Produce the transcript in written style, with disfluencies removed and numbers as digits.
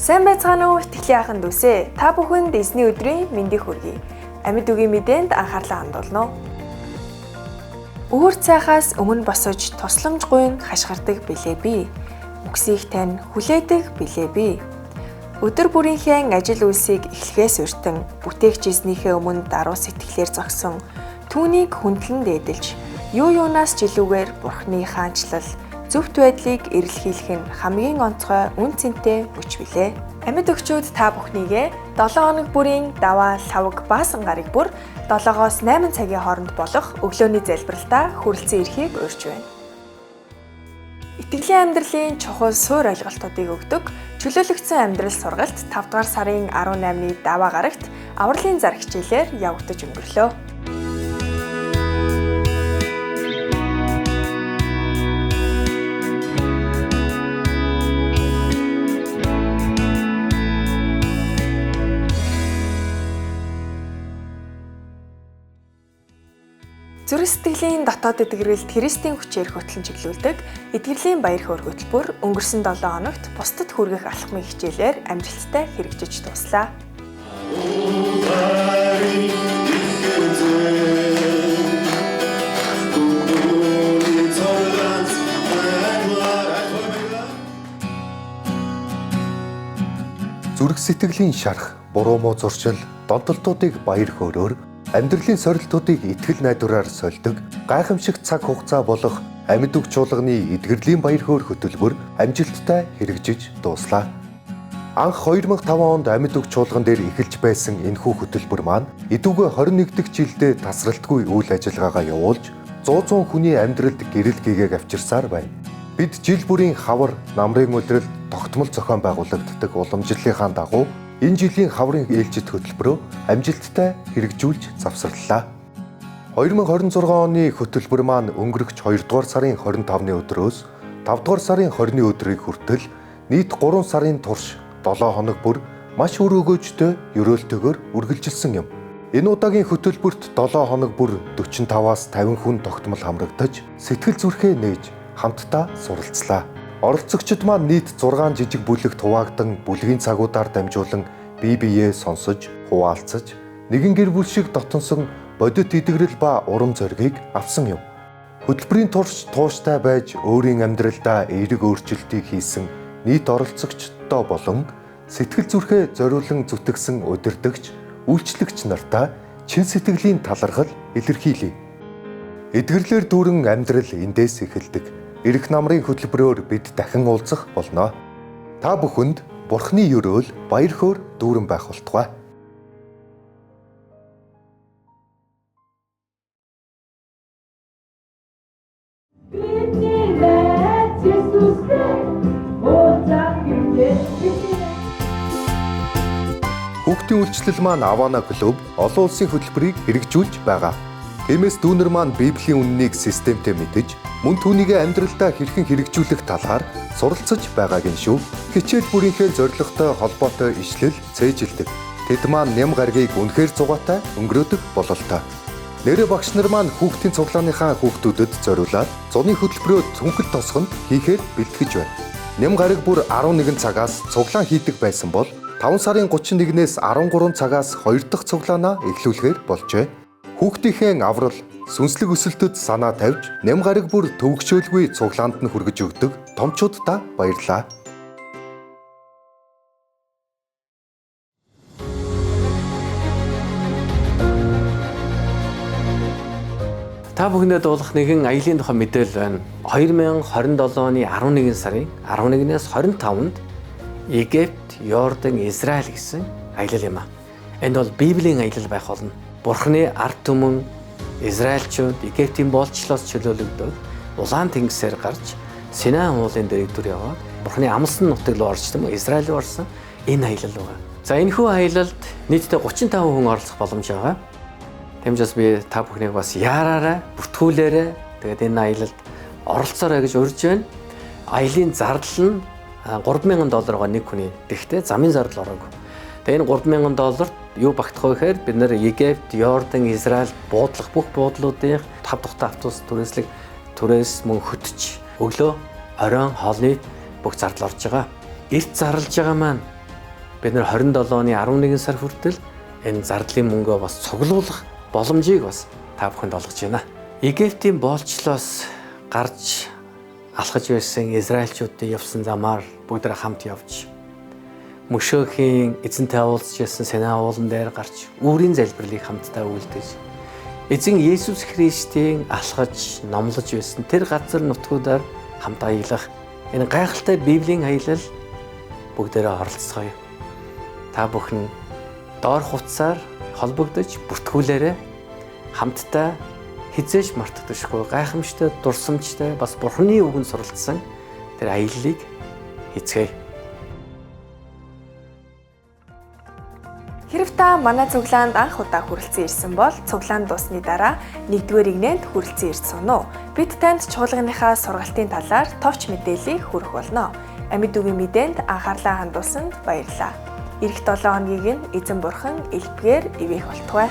Сайн байцгаана уу итгэлийн ахын дүүсээ. Та бүхэнд эзний өдрийн мэндийг хүргэе. Амьд үгийн мэдээнд анхаарлаа хандуулно. Өөр цайхаас өмнө босож тусламжгүй хашгирдаг билээ би. Үгсийг тань хүлээдэг билээ би. Өдөр бүрийнхээ ажил үйлсийг эхлэхээс урьдан бүтээгч эзнийхээ өмнө даруй сэтгэлээр зогсон түүнийг хүндлэн дээдэлж юу юунаас ч илүүгээр Бурхны хаанчлал зөвхт байдлыг эрэлхийлэх нь хамгийн онцгой үн цэнтэй бүч билээ. Амьд өгчүүд та бүхнийгээ 7 хоног бүрийн даваа лавг баасан гарыг бүр 7-оос 8 цагийн хооронд болох өглөөний залбиралтаа хүрэлцэн ирэхийг урьж байна. Итгэлийн амьдралын чухал суур ойлголтуудыг өгдөг чөлөөлөгдсөн амьдрал сургалт 5 дугаар сарын 18-ны даваа гарагт авралын зар хичээлээр явагдаж өнгөрлөө. Зүрх сэтгэлийн дотоод эдгэрэлд Христийн хүчээр хөтлөн чиглүүлдэг эдгэрлийн баяр хөөр хөтөлбөр өнгөрсөн 7 хоногт бусдад хүргэх алхмын хичээлээр амжилттай хэрэгжиж дуслаа. Зүрх сэтгэлийн шарах, буруу муу зуршил, донтолтуудыг баяр хөөрөөр амьдралын сорилтуудыг итгэл найдвараар сольдог гайхамшигт цаг хугацаа болох амьд үг чуулганы эдгэрлийн баяр хөөр хөтөлбөр амжилттай хэрэгжиж дууслаа. Анх 2005 онд амьд үг чуулган дээр эхэлж байсан энэхүү хөтөлбөр маань эдүгэ 21 дахь жилдээ тасралтгүй үйл ажиллагаагаа явуулж 100 хүний амьдралд гэрэл гэгээг авчирсаар байна. Бид жил бүрийн хавар, намрын үлрэл, тогтмол зохион байгуулагддаг уламжлалынхаа дагуу энэ жилийн хаврын ээлжид хөтөлбөрөө амжилттай хэрэгжүүлж завсарлаа. 2026 оны хөтөлбөр маань өнгөрөх 2 дугаар сарын 25-ны өдрөөс 5 дугаар сарын 20-ны өдрийг хүртэл нийт 3 сарын турш 7 хоног бүр маш үр өгөөжтэй ёроолтойгоор үргэлжилсэн юм. Энэ удаагийн хөтөлбөрт 7 хоног бүр 45-аас 50 хүн тогтмол хамрагдаж сэтгэл зүрхээ нээж хамтдаа суралцлаа. Оролцогчид маань нийт 6 жижиг бүлэгт хуваагдан бүлгийн цагуудаар дамжуулан бие биеэ сонсож, хуваалцаж, нэгэн гэр бүл шиг дотонсон бодит идэгрэл ба урам зоригийг авсан юм. Хөтөлбөрийн турш тууштай байж өөрийн амьдралдаа эерэг өөрчлөлтийг хийсэн нийт оролцогчдоо болон сэтгэл зүрхээ зориулан зүтгэсэн удирдагч, үйлчлэгч нартаа чин сэтгэлийн талархал илэрхийлье. Эдгэрлэр дүүрэн амьдрал эндээс эхэлдэг. Ирэх намрын хөтөлбөрөөр бид дахин уулзах болно. Та бүхэнд Бурхны ёроол баяр хөөр дүүрэн байх болтугай. Хүүхдийн үйлчлэл маань Авана клуб олон улсын хөтөлбөрийг хэрэгжүүлж байгаа. Тиймээс дүүнер маань Библийн үннийг системтэй мэдэж, мөн түүнийгээ амьдралдаа хэрхэн хэрэгжүүлэх талаар суралцаж байгаагийн шүү. Хичээл бүрийнхээ зорилготой холбоотой ишлэл цээжилдэг. Тэд маань ням гарагийг үнэхээр зугаатай өнгөрөөдөг бололтой. Нэрэ багш нар маань хүүхдийн цуглааныхаа хүүхдүүдэд зориулаад зуны хөтөлбөрөө цүнхэл тосгонд хийхээр бэлтгэж байна. Ням гараг бүр 11 цагаас цуглаан хийдэг байсан бол 5 сарын 31-ээс 13 цагаас 2 дахь цуглаанаа эхлүүлэхээр болжээ. Хүүхдийнхээ аврал, сүнслэг өсөлтөд санаа тавьж, ням гараг бүр төвөгшөөлгүй цуглаанд нь хүргэж өгдөг томчуудаа баярлаа. Та бүхэндээ дуулах нэгэн аялын тухай мэдээлэл байна. 2027 оны 11 сарын 11-ээс 25-нд Египт, Йордан, Израиль гэсэн аялал юм а. Энд бол Библийн аялал байх болно. Бурхны ард түмэн Израильчууд Египтийн боолчлоос чөлөөлөгдөв. Улаан тэнгисээр гарч Синай уулын дэрэгдүр яваад Бурхны амлсан нутаг руу орсон юм. Израиль руу орсон энэ аялал байгаа. За энэхүү аялалд нийтдээ 35 хүн оролцох боломж байгаа. Тэмцээс би та бүхнийг бас яараарай, бүртгүүлээрэй. Тэгээд энэ аялалд оролцоорой гэж урьж байна. Аялын зардал нь $3,000 нэг хүний. Гэхдээ замын зардал ороогүй. Тэгээд энэ $3,000 юу багтах вэ гэхээр бид нэр Египт, Йордан, Израиль буудлах бүх буудлуудын 5 тухтай автобус түрээс мөн хөтөж өглөө оройн хоолны бүх зардал орж байгаа. Эрт зарлж байгаа маань бид нар 27 оны 11 сар хүртэл энэ зардлын мөнгөө бас цуглуулах боломжийг бас та бүхэнд олгож байна. Египтийн боолчлоос гарч алхаж байсан израильчуудын явсан замаар бүгд хамт явж Мөшөхийн эзэнтэй уулзж ясан Синай уулан дээр гарч үүрийн залбирлыг хамтдаа үйлдэж эзэн Есүс Христийн алхаж номлож байсан тэр газар нутгуудаар хамт аялах энэ гайхалтай Библийн аялал бүгдээрээ оролцгоё. Та бүхэн доор хуудасаар холбогдож бүртгүүлээрэй. Хамтдаа хизээж мартагдахгүй гайхамшигтай дурсамжтай бас Бурхны үгэнд суралцсан тэр аяллыг хийцгээе. Хэрв та манай цуглаанд анх удаа хүрэлцэн ирсэн бол цуглаан дуусны дараа 1-р игнэнд хүрэлцэн ирсэн үү? Бид танд чуулганыхаа сургалтын талаар товч мэдээллийг хүргэх болно. Амьд үгийн мэдээнд анхаарлаа хандуулсанд баярлалаа. Ирэх 7 хоногийг нь эзэн бурхан элбгээр ивэх болтугай.